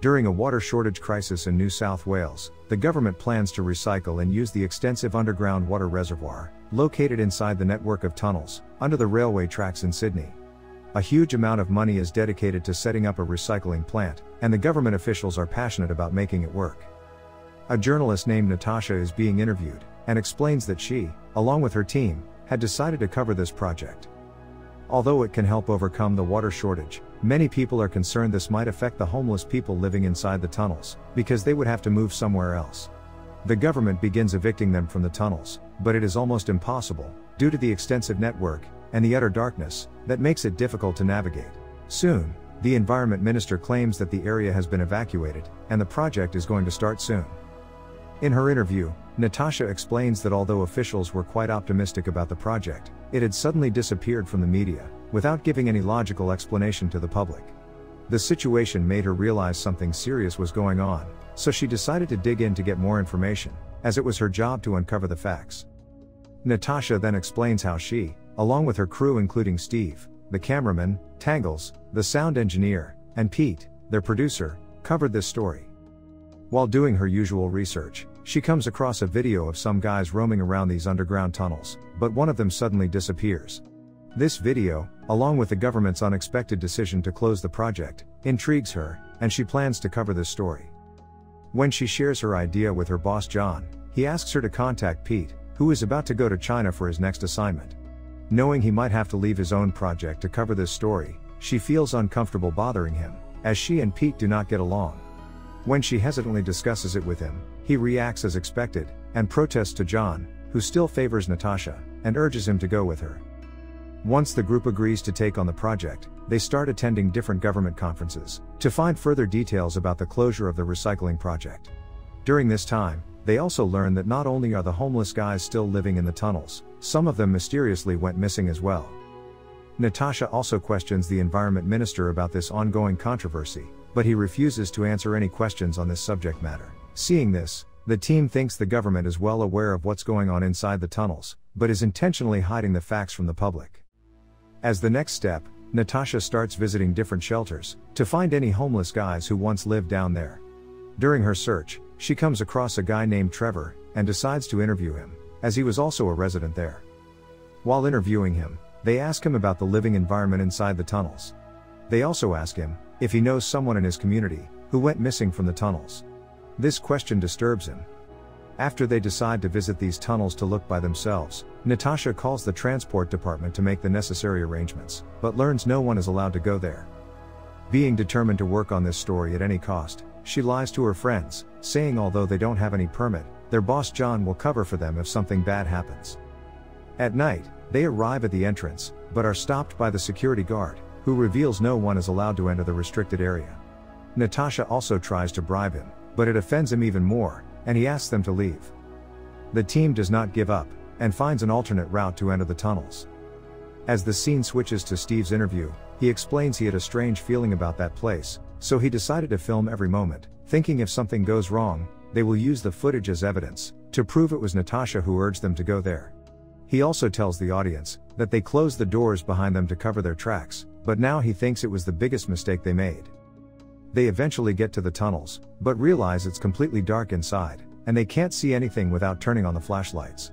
During a water shortage crisis in New South Wales, the government plans to recycle and use the extensive underground water reservoir, located inside the network of tunnels, under the railway tracks in Sydney. A huge amount of money is dedicated to setting up a recycling plant, and the government officials are passionate about making it work. A journalist named Natasha is being interviewed, and explains that she, along with her team, had decided to cover this project. Although it can help overcome the water shortage, many people are concerned this might affect the homeless people living inside the tunnels, because they would have to move somewhere else. The government begins evicting them from the tunnels, but it is almost impossible, due to the extensive network, and the utter darkness, that makes it difficult to navigate. Soon, the Environment Minister claims that the area has been evacuated, and the project is going to start soon. In her interview, Natasha explains that although officials were quite optimistic about the project, it had suddenly disappeared from the media, without giving any logical explanation to the public. The situation made her realize something serious was going on, so she decided to dig in to get more information, as it was her job to uncover the facts. Natasha then explains how she, along with her crew including Steve, the cameraman, Tangles, the sound engineer, and Pete, their producer, covered this story. While doing her usual research, she comes across a video of some guys roaming around these underground tunnels, but one of them suddenly disappears. This video, along with the government's unexpected decision to close the project, intrigues her, and she plans to cover this story. When she shares her idea with her boss John, he asks her to contact Pete, who is about to go to China for his next assignment. Knowing he might have to leave his own project to cover this story, she feels uncomfortable bothering him, as she and Pete do not get along. When she hesitantly discusses it with him, he reacts as expected, and protests to John, who still favors Natasha, and urges him to go with her. Once the group agrees to take on the project, they start attending different government conferences, to find further details about the closure of the recycling project. During this time, they also learn that not only are the homeless guys still living in the tunnels, some of them mysteriously went missing as well. Natasha also questions the Environment Minister about this ongoing controversy, but he refuses to answer any questions on this subject matter. Seeing this, the team thinks the government is well aware of what's going on inside the tunnels, but is intentionally hiding the facts from the public. As the next step, Natasha starts visiting different shelters, to find any homeless guys who once lived down there. During her search, she comes across a guy named Trevor, and decides to interview him, as he was also a resident there. While interviewing him, they ask him about the living environment inside the tunnels. They also ask him if he knows someone in his community who went missing from the tunnels. This question disturbs him. After they decide to visit these tunnels to look by themselves, Natasha calls the transport department to make the necessary arrangements, but learns no one is allowed to go there. Being determined to work on this story at any cost, she lies to her friends, saying although they don't have any permit, their boss John will cover for them if something bad happens. At night, they arrive at the entrance, but are stopped by the security guard, who reveals no one is allowed to enter the restricted area. Natasha also tries to bribe him, but it offends him even more, and he asks them to leave. The team does not give up, and finds an alternate route to enter the tunnels. As the scene switches to Steve's interview, he explains he had a strange feeling about that place, so he decided to film every moment, thinking if something goes wrong, they will use the footage as evidence, to prove it was Natasha who urged them to go there. He also tells the audience that they closed the doors behind them to cover their tracks, but now he thinks it was the biggest mistake they made. They eventually get to the tunnels, but realize it's completely dark inside, and they can't see anything without turning on the flashlights.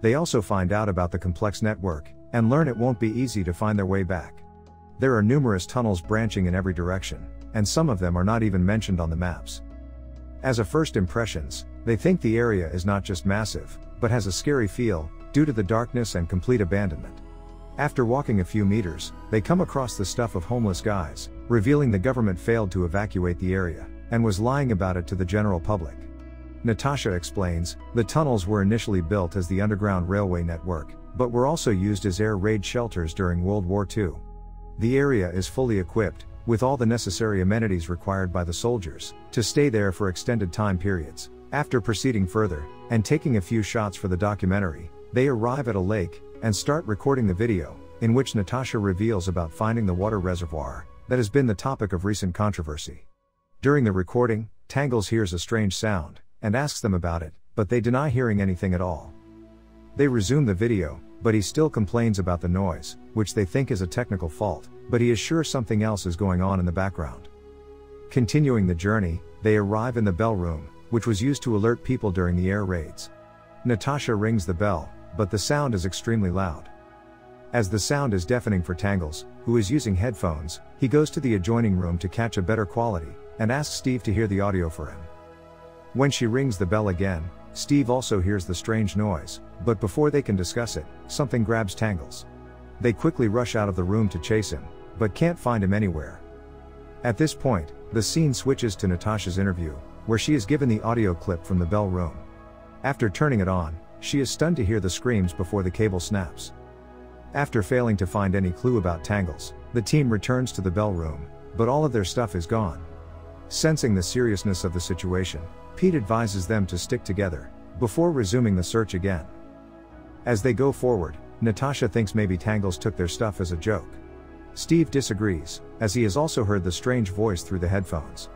They also find out about the complex network, and learn it won't be easy to find their way back. There are numerous tunnels branching in every direction, and some of them are not even mentioned on the maps. As a first impressions, they think the area is not just massive, but has a scary feel, due to the darkness and complete abandonment. After walking a few meters, they come across the stuff of homeless guys, revealing the government failed to evacuate the area, and was lying about it to the general public. Natasha explains, the tunnels were initially built as the Underground Railway network, but were also used as air raid shelters during World War II. The area is fully equipped, with all the necessary amenities required by the soldiers, to stay there for extended time periods. After proceeding further, and taking a few shots for the documentary, they arrive at a lake, and start recording the video, in which Natasha reveals about finding the water reservoir, that has been the topic of recent controversy. During the recording, Tangles hears a strange sound, and asks them about it, but they deny hearing anything at all. They resume the video, but he still complains about the noise, which they think is a technical fault, but he is sure something else is going on in the background. Continuing the journey, they arrive in the bell room, which was used to alert people during the air raids. Natasha rings the bell, but the sound is extremely loud. As the sound is deafening for Tangles, who is using headphones, he goes to the adjoining room to catch a better quality, and asks Steve to hear the audio for him. When she rings the bell again, Steve also hears the strange noise, but before they can discuss it, something grabs Tangles. They quickly rush out of the room to chase him, but can't find him anywhere. At this point, the scene switches to Natasha's interview, where she is given the audio clip from the bell room. After turning it on, she is stunned to hear the screams before the cable snaps. After failing to find any clue about Tangles, the team returns to the bell room, but all of their stuff is gone. Sensing the seriousness of the situation, Pete advises them to stick together, before resuming the search again. As they go forward, Natasha thinks maybe Tangles took their stuff as a joke. Steve disagrees, as he has also heard the strange voice through the headphones.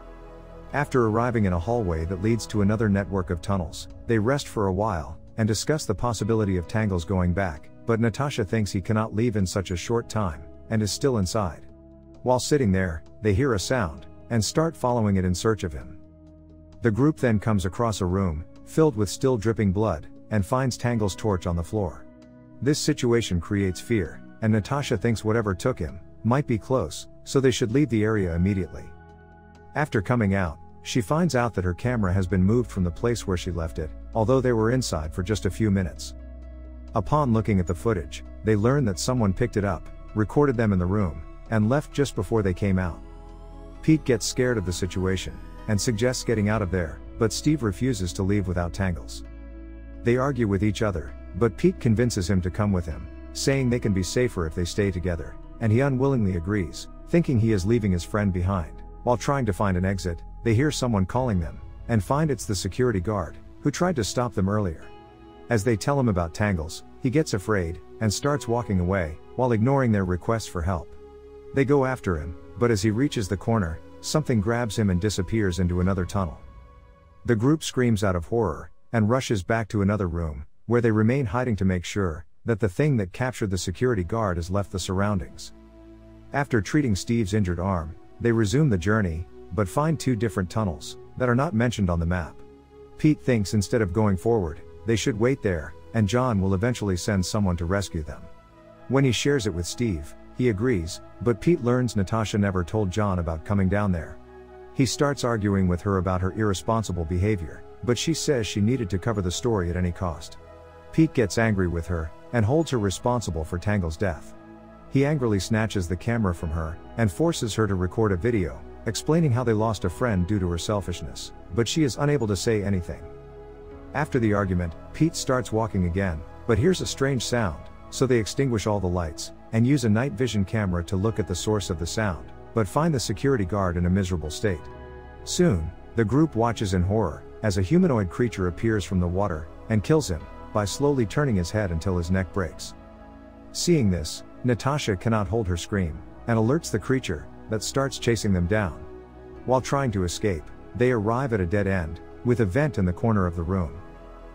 After arriving in a hallway that leads to another network of tunnels, they rest for a while, and discuss the possibility of Tangles going back, but Natasha thinks he cannot leave in such a short time, and is still inside. While sitting there, they hear a sound, and start following it in search of him. The group then comes across a room, filled with still dripping blood, and finds Tangles' torch on the floor. This situation creates fear, and Natasha thinks whatever took him might be close, so they should leave the area immediately. After coming out, she finds out that her camera has been moved from the place where she left it, although they were inside for just a few minutes. Upon looking at the footage, they learn that someone picked it up, recorded them in the room, and left just before they came out. Pete gets scared of the situation, and suggests getting out of there, but Steve refuses to leave without Tangles. They argue with each other, but Pete convinces him to come with him, saying they can be safer if they stay together, and he unwillingly agrees, thinking he is leaving his friend behind. While trying to find an exit, they hear someone calling them, and find it's the security guard, who tried to stop them earlier. As they tell him about Tangles, he gets afraid, and starts walking away, while ignoring their requests for help. They go after him, but as he reaches the corner, something grabs him and disappears into another tunnel. The group screams out of horror, and rushes back to another room, where they remain hiding to make sure that the thing that captured the security guard has left the surroundings. After treating Steve's injured arm, they resume the journey, but find two different tunnels that are not mentioned on the map. Pete thinks instead of going forward, they should wait there, and John will eventually send someone to rescue them. When he shares it with Steve, he agrees, but Pete learns Natasha never told John about coming down there. He starts arguing with her about her irresponsible behavior, but she says she needed to cover the story at any cost. Pete gets angry with her, and holds her responsible for Tangles' death. He angrily snatches the camera from her, and forces her to record a video, explaining how they lost a friend due to her selfishness, but she is unable to say anything. After the argument, Pete starts walking again, but hears a strange sound, so they extinguish all the lights, and use a night vision camera to look at the source of the sound, but find the security guard in a miserable state. Soon, the group watches in horror, as a humanoid creature appears from the water, and kills him, by slowly turning his head until his neck breaks. Seeing this, Natasha cannot hold her scream, and alerts the creature, that starts chasing them down. While trying to escape, they arrive at a dead end, with a vent in the corner of the room.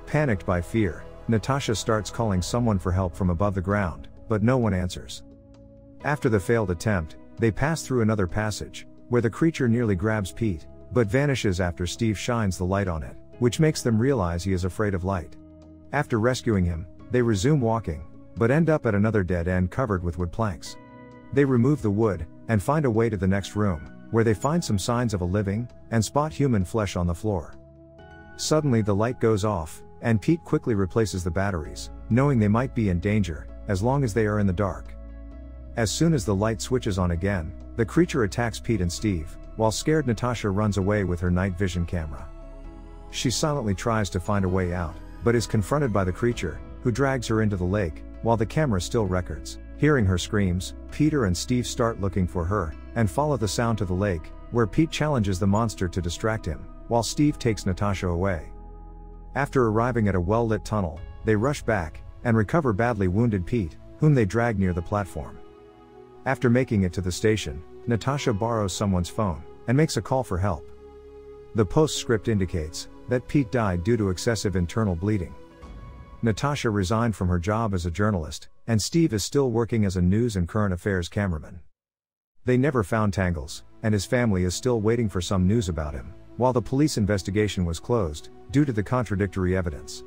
Panicked by fear, Natasha starts calling someone for help from above the ground, but no one answers. After the failed attempt, they pass through another passage, where the creature nearly grabs Pete, but vanishes after Steve shines the light on it, which makes them realize he is afraid of light. After rescuing him, they resume walking, but end up at another dead end covered with wood planks. They remove the wood, and find a way to the next room, where they find some signs of a living, and spot human flesh on the floor. Suddenly the light goes off, and Pete quickly replaces the batteries, knowing they might be in danger, as long as they are in the dark. As soon as the light switches on again, the creature attacks Pete and Steve, while scared Natasha runs away with her night vision camera. She silently tries to find a way out, but is confronted by the creature, who drags her into the lake, while the camera still records. Hearing her screams, Peter and Steve start looking for her, and follow the sound to the lake, where Pete challenges the monster to distract him, while Steve takes Natasha away. After arriving at a well-lit tunnel, they rush back, and recover badly wounded Pete, whom they drag near the platform. After making it to the station, Natasha borrows someone's phone, and makes a call for help. The postscript indicates that Pete died due to excessive internal bleeding. Natasha resigned from her job as a journalist, and Steve is still working as a news and current affairs cameraman. They never found Tangles, and his family is still waiting for some news about him, while the police investigation was closed, due to the contradictory evidence.